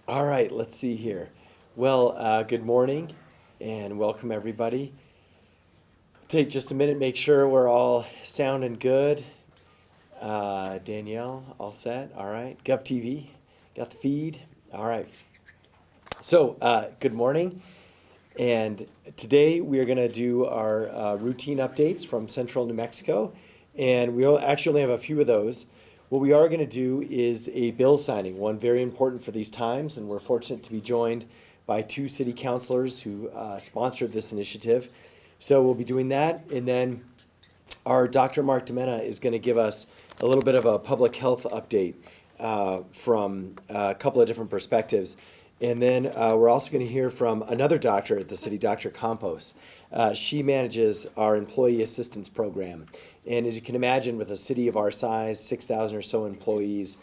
All right, let's see here. Well, good morning and welcome everybody. Take just a minute, make sure we're all sound and good. Danielle, all set? All right. GOV-TV, got the feed? All right. So, good morning. And today we are going to do our routine updates from Central New Mexico. And we'll actually have a few of those. What we are going to do is a bill signing, one very important for these times. And we're fortunate to be joined by two city councilors who sponsored this initiative. So we'll be doing that. And then our Dr. Mark Demena is going to give us a little bit of a public health update from a couple of different perspectives. And then we're also going to hear from another doctor at the city, Dr. Campos. She manages our employee assistance program. And as you can imagine, with a city of our size, 6,000 or so employees,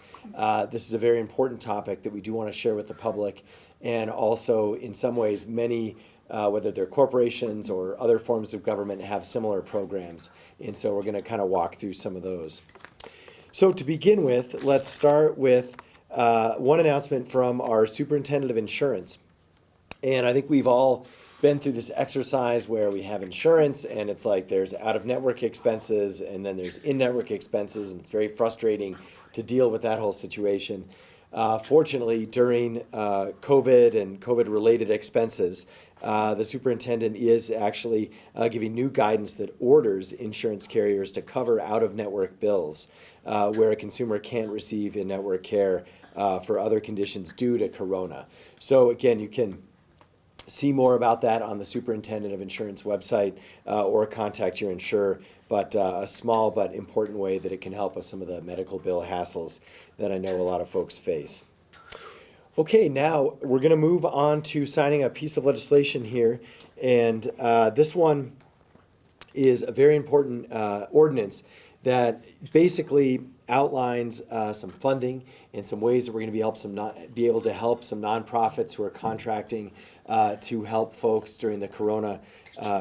this is a very important topic that we do want to share with the public. And also, in some ways, many, whether they're corporations or other forms of government, have similar programs. And so we're going to kind of walk through some of those. So to begin with, let's start with one announcement from our Superintendent of Insurance. And I think we've all been through this exercise where we have insurance and it's like there's out-of-network expenses and then there's in-network expenses, and it's very frustrating to deal with that whole situation. Fortunately, during COVID and COVID-related expenses, the superintendent is actually giving new guidance that orders insurance carriers to cover out-of-network bills where a consumer can't receive in-network care for other conditions due to corona. So again, you can see more about that on the Superintendent of Insurance website or contact your insurer, but a small but important way that it can help with some of the medical bill hassles that I know a lot of folks face. Okay, now we're going to move on to signing a piece of legislation here, and this one is a very important ordinance that basically outlines some funding and some ways that we're going to be able to help some nonprofits who are contracting to help folks during the corona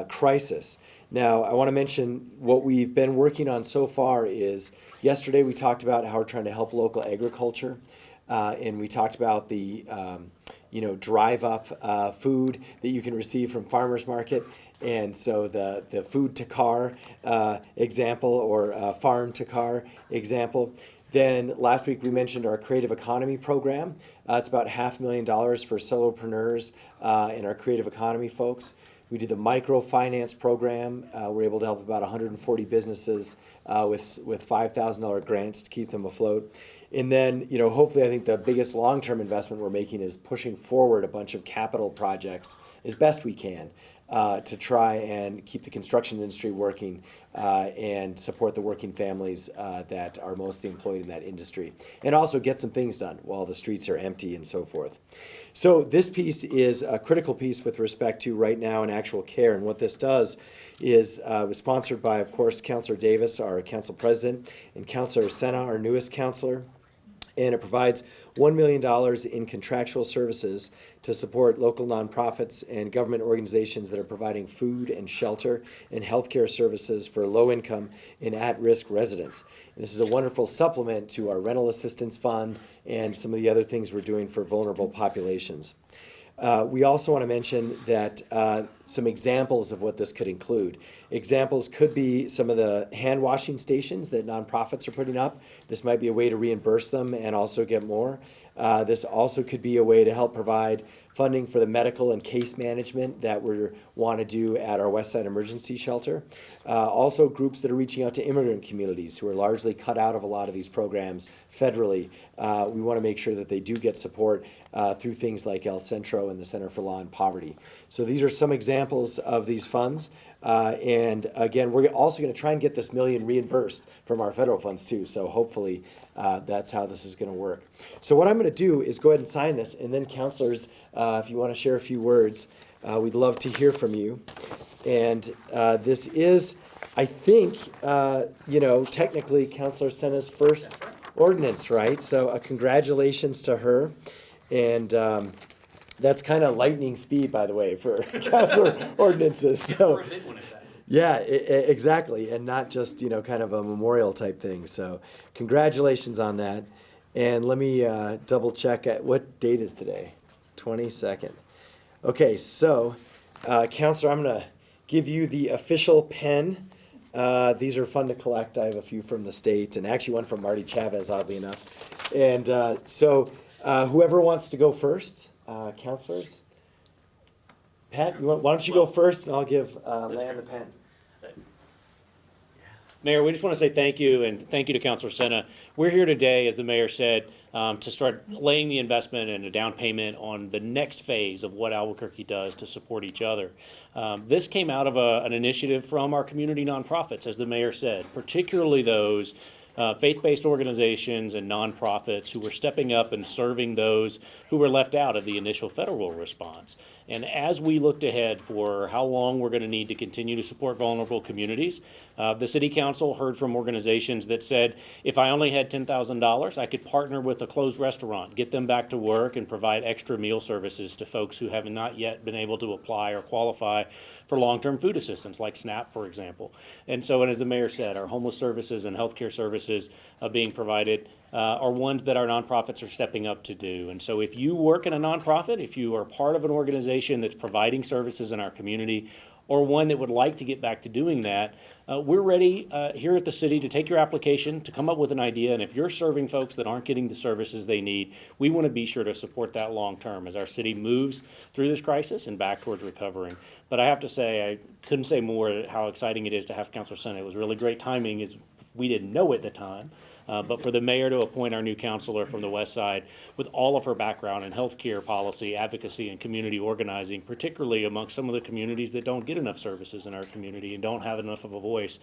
crisis. Now, I want to mention what we've been working on so far is yesterday we talked about how we're trying to help local agriculture, and we talked about the drive-up food that you can receive from farmers market. And so the food to car example or farm to car example. Then last week we mentioned our creative economy program. It's about $500,000 for solopreneurs and our creative economy folks. We did the microfinance program. We're able to help about 140 businesses with $5,000 grants to keep them afloat. And then, hopefully I think the biggest long-term investment we're making is pushing forward a bunch of capital projects as best we can to try and keep the construction industry working and support the working families that are mostly employed in that industry. And also get some things done while the streets are empty and so forth. So this piece is a critical piece with respect to right now in actual care. And what this does is was sponsored by, of course, Councilor Davis, our council president, and Councilor Sena, our newest councilor. And it provides $1 million in contractual services to support local nonprofits and government organizations that are providing food and shelter and healthcare services for low-income and at-risk residents. And this is a wonderful supplement to our rental assistance fund and some of the other things we're doing for vulnerable populations. We also want to mention that some examples of what this could include. Examples could be some of the hand washing stations that nonprofits are putting up. This might be a way to reimburse them and also get more. This also could be a way to help provide funding for the medical and case management that we want to do at our Westside Emergency Shelter. Also groups that are reaching out to immigrant communities who are largely cut out of a lot of these programs federally. We want to make sure that they do get support through things like El Centro and the Center for Law and Poverty. So these are some examples of these funds. And again, we're also going to try and get this $1 million reimbursed from our federal funds too. So hopefully that's how this is going to work. So what I'm going to do is go ahead and sign this, and then counselors, if you want to share a few words, we'd love to hear from you. And this is, I think, technically Counselor Sena's first ordinance, right? So congratulations to her. And that's kind of lightning speed, by the way, for counselor ordinances. So, yeah, exactly, and not just kind of a memorial type thing. So, congratulations on that. And let me double check at what date is today? 22nd. Okay, so Counselor, I'm going to give you the official pen. These are fun to collect. I have a few from the state, and actually one from Marty Chavez, oddly enough. And so whoever wants to go first, counselors? Pat, why don't you go first, and I'll give Lan the pen. Mayor, we just want to say thank you, and thank you to Councilor Sena. We're here today, as the mayor said, to start laying the investment and a down payment on the next phase of what Albuquerque does to support each other. This came out of an initiative from our community nonprofits, as the mayor said, particularly those faith-based organizations and nonprofits who were stepping up and serving those who were left out of the initial federal response. And as we looked ahead for how long we're going to need to continue to support vulnerable communities, the City Council heard from organizations that said, if I only had $10,000, I could partner with a closed restaurant, get them back to work, and provide extra meal services to folks who have not yet been able to apply or qualify for long-term food assistance, like SNAP, for example. And so, and as the mayor said, our homeless services and healthcare services being provided are ones that our nonprofits are stepping up to do. And so if you work in a nonprofit, if you are part of an organization that's providing services in our community, or one that would like to get back to doing that, we're ready here at the city to take your application, to come up with an idea, and if you're serving folks that aren't getting the services they need, we want to be sure to support that long term as our city moves through this crisis and back towards recovering. But I have to say, I couldn't say more how exciting it is to have Councilor Sena. It was really great timing. We didn't know at the time. But for the mayor to appoint our new counselor from the West Side with all of her background in healthcare policy, advocacy, and community organizing, particularly amongst some of the communities that don't get enough services in our community and don't have enough of a voice.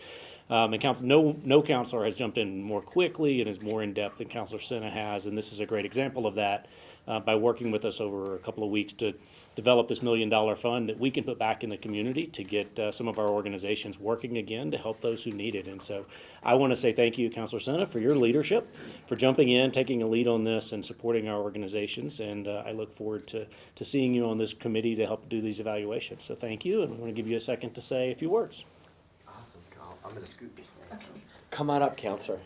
And no counselor has jumped in more quickly and is more in depth than Councilor Sena has, and this is a great example of that by working with us over a couple of weeks to develop this $1 million fund that we can put back in the community to get some of our organizations working again to help those who need it. And so I want to say thank you, Councilor Sena, for your leadership, for jumping in, taking a lead on this, and supporting our organizations. And I look forward to seeing you on this committee to help do these evaluations. So thank you, and I want to give you a second to say a few words. Awesome, Carl. I'm going to scoot this way. Come on up, Counselor.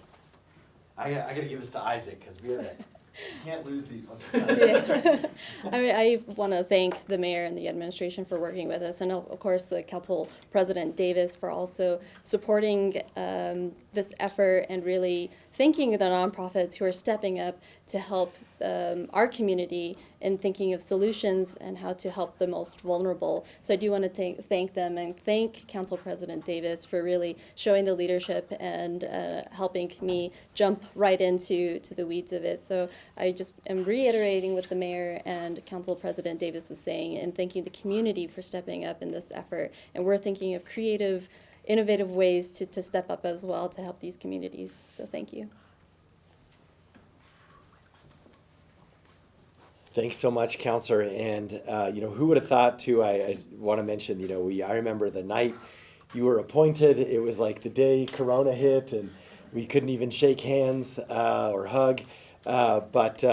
I got to give this to Isaac because we have it. You can't lose these once you sign. I want to thank the mayor and the administration for working with us, and of course the Council President Davis for also supporting this effort and really thanking the nonprofits who are stepping up to help our community in thinking of solutions and how to help the most vulnerable. So I do want to thank them and thank Council President Davis for really showing the leadership and helping me jump right into the weeds of it. So I just am reiterating what the mayor and Council President Davis is saying and thanking the community for stepping up in this effort. And we're thinking of creative, innovative ways to step up as well to help these communities. So thank you. Thanks so much, Counselor. And who would have thought too? I want to mention, I remember the night you were appointed. It was like the day Corona hit, and we couldn't even shake hands or hug. But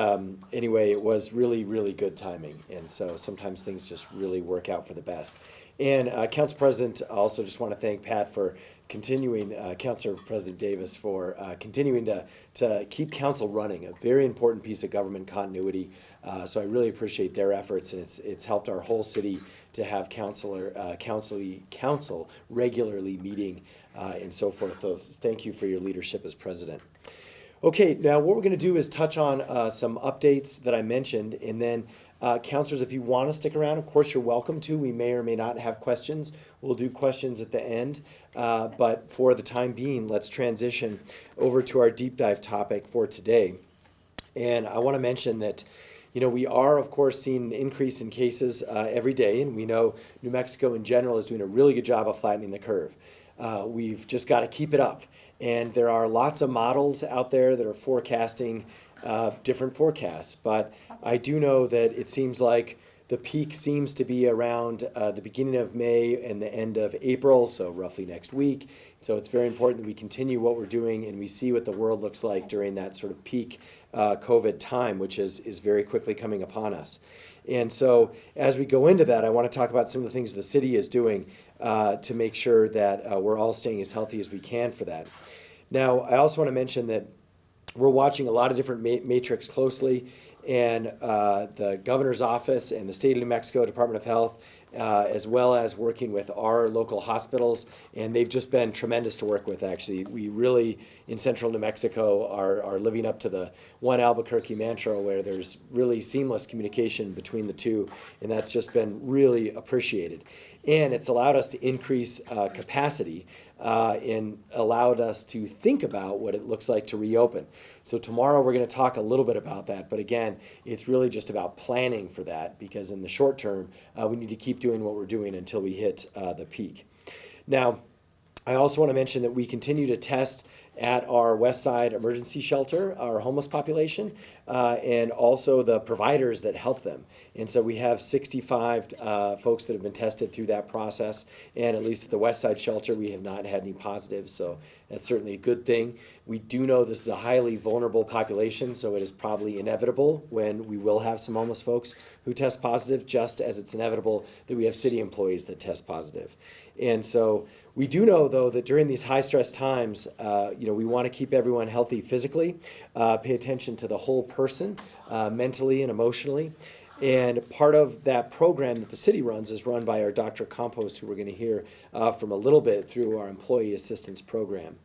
anyway, it was really, really good timing. And so sometimes things just really work out for the best. And Council President, I also just want to thank Pat for continuing, Councilor President Davis for continuing to keep council running, a very important piece of government continuity. So I really appreciate their efforts, and it's helped our whole city to have council regularly meeting and so forth. So thank you for your leadership as president. Okay, now what we're going to do is touch on some updates that I mentioned, and then counselors, if you want to stick around, of course you're welcome to. We may or may not have questions. We'll do questions at the end, but for the time being, let's transition over to our deep dive topic for today. And I want to mention that we are, of course, seeing an increase in cases every day, and we know New Mexico in general is doing a really good job of flattening the curve. We've just got to keep it up. And there are lots of models out there that are forecasting different forecasts. But I do know that it seems like the peak seems to be around the beginning of May and the end of April, so roughly next week. So it's very important that we continue what we're doing and we see what the world looks like during that sort of peak COVID time, which is very quickly coming upon us. And so as we go into that, I want to talk about some of the things the city is doing to make sure that we're all staying as healthy as we can for that. Now, I also want to mention that we're watching a lot of different matrix closely, and the governor's office and the state of New Mexico Department of Health, as well as working with our local hospitals, and they've just been tremendous to work with, actually. We really, in central New Mexico, are living up to the one Albuquerque mantra, where there's really seamless communication between the two, and that's just been really appreciated. And it's allowed us to increase capacity and allowed us to think about what it looks like to reopen. So tomorrow we're going to talk a little bit about that, but again, it's really just about planning for that, because in the short term, we need to keep doing what we're doing until we hit the peak. Now, I also want to mention that we continue to test at our West Side Emergency Shelter, our homeless population, and also the providers that help them. And so we have 65 folks that have been tested through that process, and at least at the West Side Shelter, we have not had any positives, so that's certainly a good thing. We do know this is a highly vulnerable population, so it is probably inevitable when we will have some homeless folks who test positive, just as it's inevitable that we have city employees that test positive. And so we do know, though, that during these high-stress times, we want to keep everyone healthy physically, pay attention to the whole person, mentally and emotionally. And part of that program that the city runs is run by our Dr. Campos, who we're going to hear from a little bit through our Employee Assistance Program.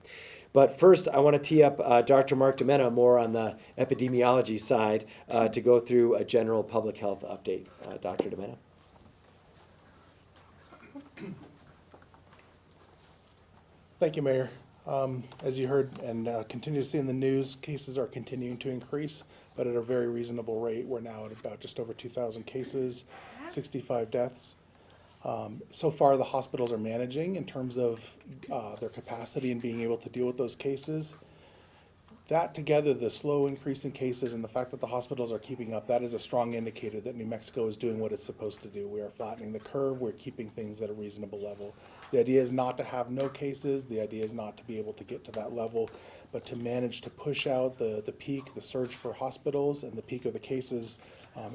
But first, I want to tee up Dr. Mark Domena more on the epidemiology side to go through a general public health update. Dr. Domena. Thank you, Mayor. As you heard and continue to see in the news, cases are continuing to increase, but at a very reasonable rate. We're now at about just over 2,000 cases, 65 deaths. So far, the hospitals are managing in terms of their capacity and being able to deal with those cases. That together, the slow increase in cases and the fact that the hospitals are keeping up, that is a strong indicator that New Mexico is doing what it's supposed to do. We are flattening the curve. We're keeping things at a reasonable level. The idea is not to have no cases. The idea is not to be able to get to that level, but to manage to push out the peak, the surge for hospitals and the peak of the cases,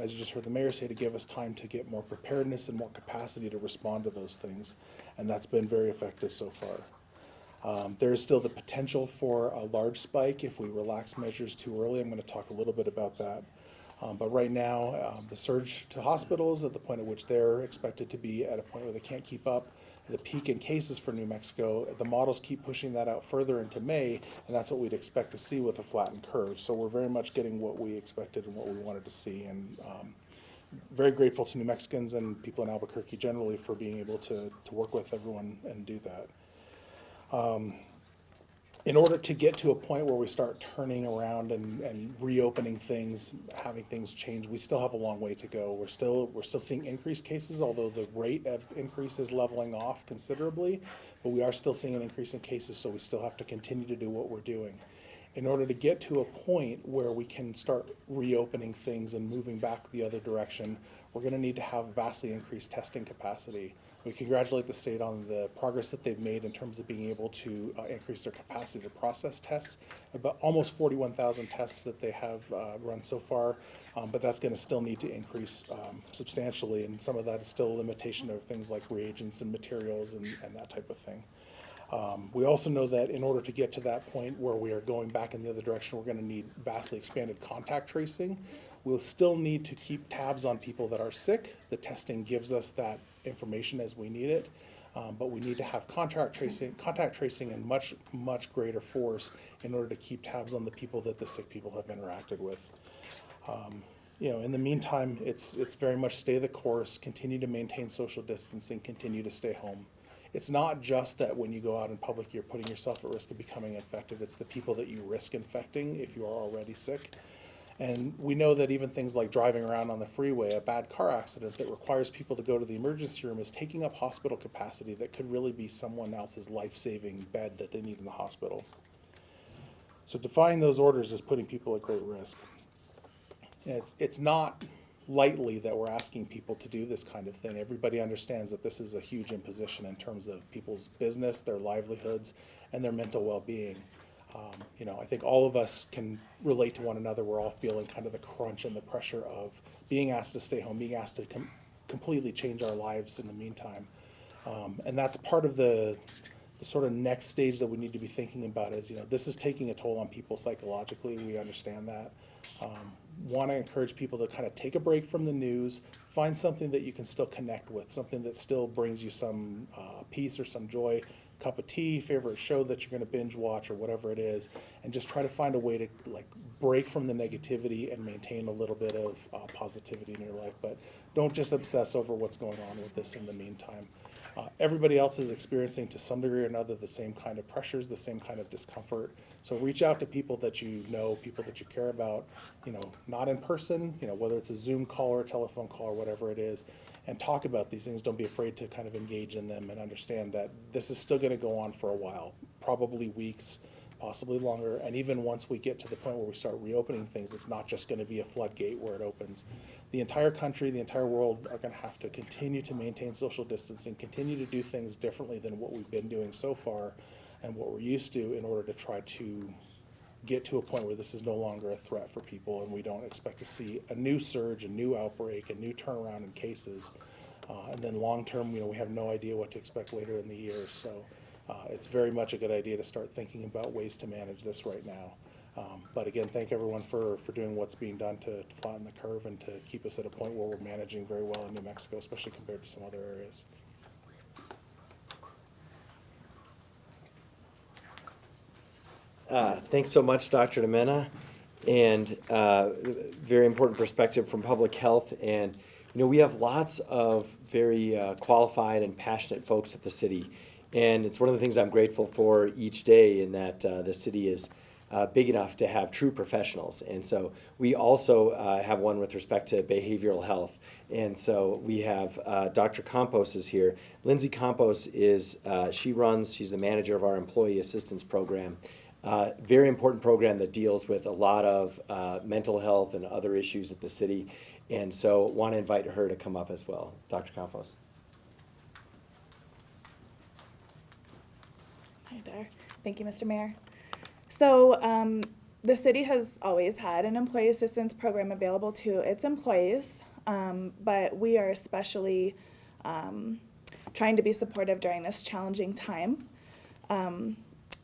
as you just heard the mayor say, to give us time to get more preparedness and more capacity to respond to those things. And that's been very effective so far. There is still the potential for a large spike if we relax measures too early. I'm going to talk a little bit about that. But right now, the surge to hospitals at the point at which they're expected to be at a point where they can't keep up, the peak in cases for New Mexico, the models keep pushing that out further into May, and that's what we'd expect to see with a flattened curve. So we're very much getting what we expected and what we wanted to see, and very grateful to New Mexicans and people in Albuquerque generally for being able to work with everyone and do that. In order to get to a point where we start turning around and reopening things, having things change, we still have a long way to go. We're still seeing increased cases, although the rate of increase is leveling off considerably, but we are still seeing an increase in cases, so we still have to continue to do what we're doing. In order to get to a point where we can start reopening things and moving back the other direction, we're going to need to have vastly increased testing capacity. We congratulate the state on the progress that they've made in terms of being able to increase their capacity to process tests. About almost 41,000 tests that they have run so far, but that's going to still need to increase substantially, and some of that is still a limitation of things like reagents and materials and that type of thing. We also know that in order to get to that point where we are going back in the other direction, we're going to need vastly expanded contact tracing. We'll still need to keep tabs on people that are sick. The testing gives us that information as we need it, but we need to have contact tracing in much greater force in order to keep tabs on the people that the sick people have interacted with. In the meantime, it's very much stay the course, continue to maintain social distancing, continue to stay home. It's not just that when you go out in public, you're putting yourself at risk of becoming infected. It's the people that you risk infecting if you are already sick. And we know that even things like driving around on the freeway, a bad car accident that requires people to go to the emergency room is taking up hospital capacity that could really be someone else's life-saving bed that they need in the hospital. So defying those orders is putting people at great risk. And it's not lightly that we're asking people to do this kind of thing. Everybody understands that this is a huge imposition in terms of people's business, their livelihoods, and their mental well-being. I think all of us can relate to one another. We're all feeling kind of the crunch and the pressure of being asked to stay home, being asked to completely change our lives in the meantime. And that's part of the the sort of next stage that we need to be thinking about is, this is taking a toll on people psychologically. We understand that. Want to encourage people to kind of take a break from the news, find something that you can still connect with, something that still brings you some peace or some joy, cup of tea, favorite show that you're going to binge watch or whatever it is, and just try to find a way to break from the negativity and maintain a little bit of positivity in your life. But don't just obsess over what's going on with this in the meantime. Everybody else is experiencing to some degree or another the same kind of pressures, the same kind of discomfort. So reach out to people that you know, people that you care about, not in person, whether it's a Zoom call or a telephone call or whatever it is, and talk about these things. Don't be afraid to kind of engage in them and understand that this is still going to go on for a while, probably weeks, possibly longer. And even once we get to the point where we start reopening things, it's not just going to be a floodgate where it opens. The entire country, the entire world are going to have to continue to maintain social distancing, continue to do things differently than what we've been doing so far and what we're used to in order to try to get to a point where this is no longer a threat for people, and we don't expect to see a new surge, a new outbreak, a new turnaround in cases. And then long term, we have no idea what to expect later in the year. So it's very much a good idea to start thinking about ways to manage this right now. But again, thank everyone for doing what's being done to flatten the curve and to keep us at a point where we're managing very well in New Mexico, especially compared to some other areas. Thanks so much, Dr. Demena, and very important perspective from public health. And we have lots of very qualified and passionate folks at the city, and it's one of the things I'm grateful for each day, in that the city is big enough to have true professionals. And so we also have one with respect to behavioral health. And so we have Dr. Campos is here. Lindsay Campos is, she's the manager of our employee assistance program. Very important program that deals with a lot of mental health and other issues at the city. And so want to invite her to come up as well. Dr. Campos. Hi there. Thank you, Mr. Mayor. So the city has always had an employee assistance program available to its employees, but we are especially trying to be supportive during this challenging time.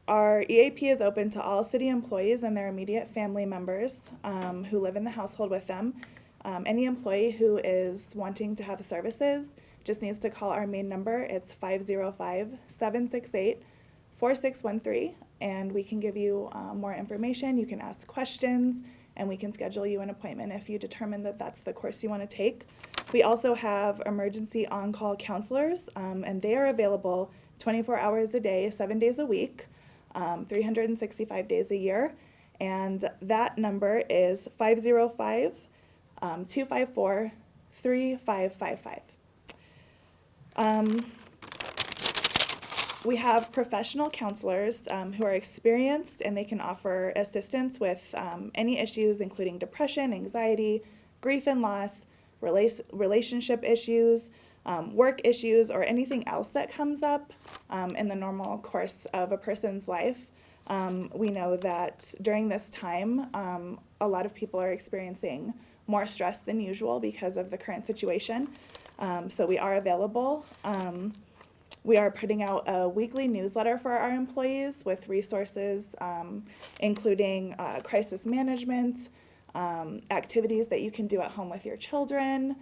Our EAP is open to all city employees and their immediate family members who live in the household with them. Any employee who is wanting to have services just needs to call our main number. It's 505-768-4613, and we can give you more information. You can ask questions, and we can schedule you an appointment if you determine that that's the course you want to take. We also have emergency on-call counselors, and they are available 24 hours a day, 7 days a week. 365 days a year, and that number is 505-254-3555. We have professional counselors who are experienced, and they can offer assistance with any issues, including depression, anxiety, grief and loss, relationship issues, work issues, or anything else that comes up in the normal course of a person's life. We know that during this time, a lot of people are experiencing more stress than usual because of the current situation. So we are available. We are putting out a weekly newsletter for our employees with resources, including crisis management, activities that you can do at home with your children,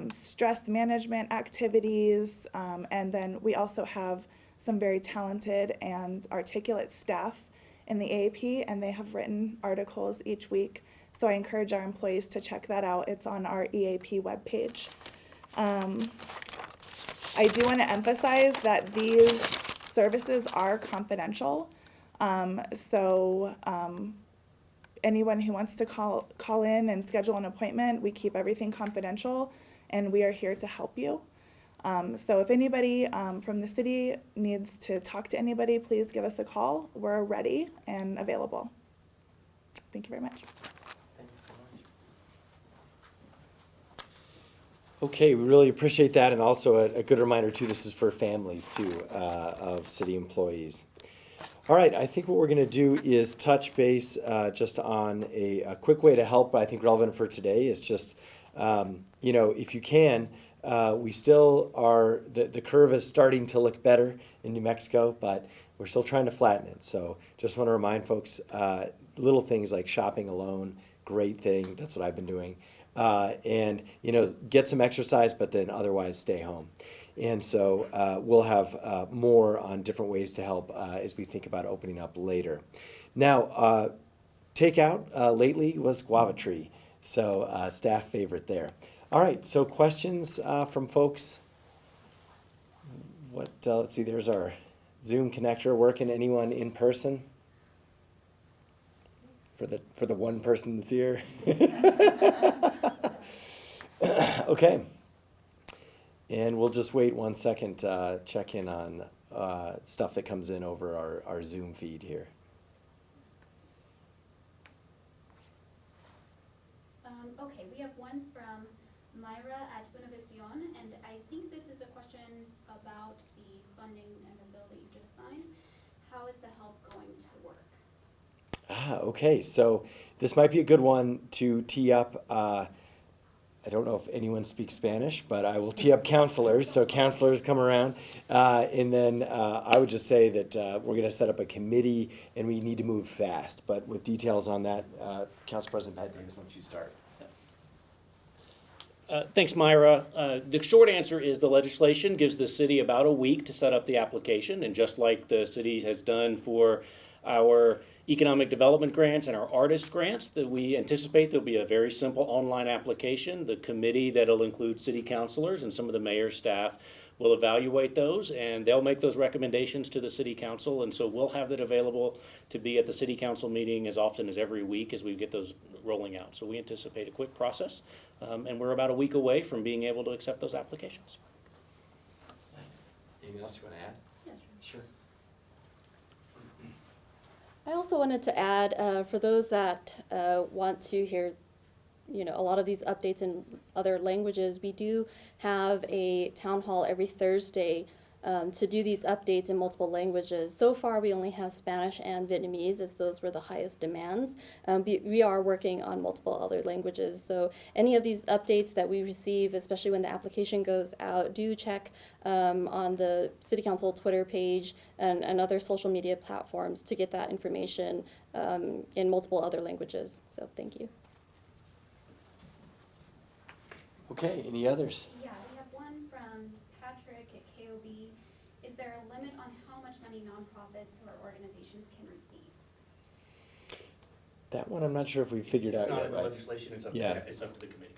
stress management activities, and then we also have some very talented and articulate staff in the AAP, and they have written articles each week. So I encourage our employees to check that out. It's on our EAP webpage. I do want to emphasize that these services are confidential. So anyone who wants to call in and schedule an appointment, we keep everything confidential, and we are here to help you. So if anybody from the city needs to talk to anybody, please give us a call. We're ready and available. Thank you very much. Thanks so much. Okay, we really appreciate that, and also a good reminder too, this is for families too, of city employees. All right, I think what we're going to do is touch base just on a quick way to help, I think relevant for today is just, if you can, We still are, the curve is starting to look better in New Mexico, but we're still trying to flatten it. So just want to remind folks, little things like shopping alone, great thing. That's what I've been doing. And, get some exercise, but then otherwise stay home. And so we'll have more on different ways to help as we think about opening up later. Now, takeout lately was guava tree. So staff favorite there. All right, so questions from folks? Let's see, there's our Zoom connector working. Anyone in person? For the one person that's here? Okay. And we'll just wait 1 second to check in on stuff that comes in over our Zoom feed here. Okay, we have one from Myra at Univision, and I think this is a question about the funding and the bill that you just signed. How is the help going to work? Okay, so this might be a good one to tee up. I don't know if anyone speaks Spanish, but I will tee up counselors. So counselors come around. And then I would just say that we're going to set up a committee and we need to move fast. But with details on that, Council President Pat Davis, why don't you start? Thanks, Myra. The short answer is the legislation gives the city about a week to set up the application. And just like the city has done for our economic development grants and our artist grants, that we anticipate there'll be a very simple online application. The committee that'll include city councilors and some of the mayor's staff will evaluate those, and they'll make those recommendations to the city council. And so we'll have that available to be at the city council meeting as often as every week as we get those rolling out. So we anticipate a quick process, and we're about a week away from being able to accept those applications. Nice. Anything else you want to add? Yeah, Sure. I also wanted to add, for those that want to hear, a lot of these updates in other languages, we do have a town hall every Thursday to do these updates in multiple languages. So far, we only have Spanish and Vietnamese, as those were the highest demands. We are working on multiple other languages. So any of these updates that we receive, especially when the application goes out, do check on the City Council Twitter page and other social media platforms to get that information in multiple other languages. So thank you. Okay, any others? Yeah, we have one from Patrick at KOB. Is there a limit on how much money nonprofits or organizations can receive? That one I'm not sure if we figured out It's not yet. in the Right? legislation, it's up to the committee.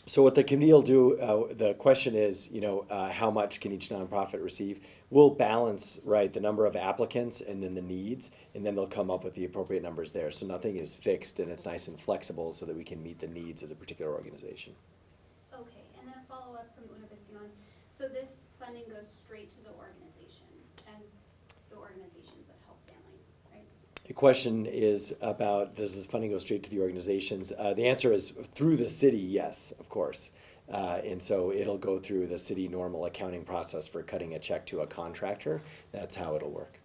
So what the committee will do, the question is, how much can each nonprofit receive? We'll balance, right, the number of applicants and then the needs, and then they'll come up with the appropriate numbers there. So nothing is fixed, and it's nice and flexible so that we can meet the needs of the particular organization. Okay, and then a follow-up from Univision. So this funding goes straight to the organization and the organizations that help families, right? The question is about, does this funding go straight to the organizations? The answer is through the city, yes, of course. And so it'll go through the city normal accounting process for cutting a check to a contractor. That's how it'll work.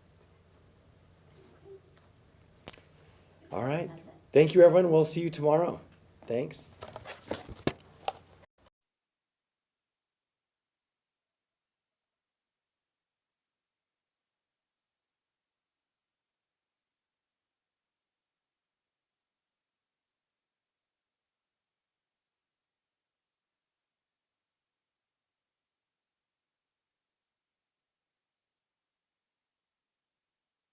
All right. Thank you, everyone. We'll see you tomorrow. Thanks.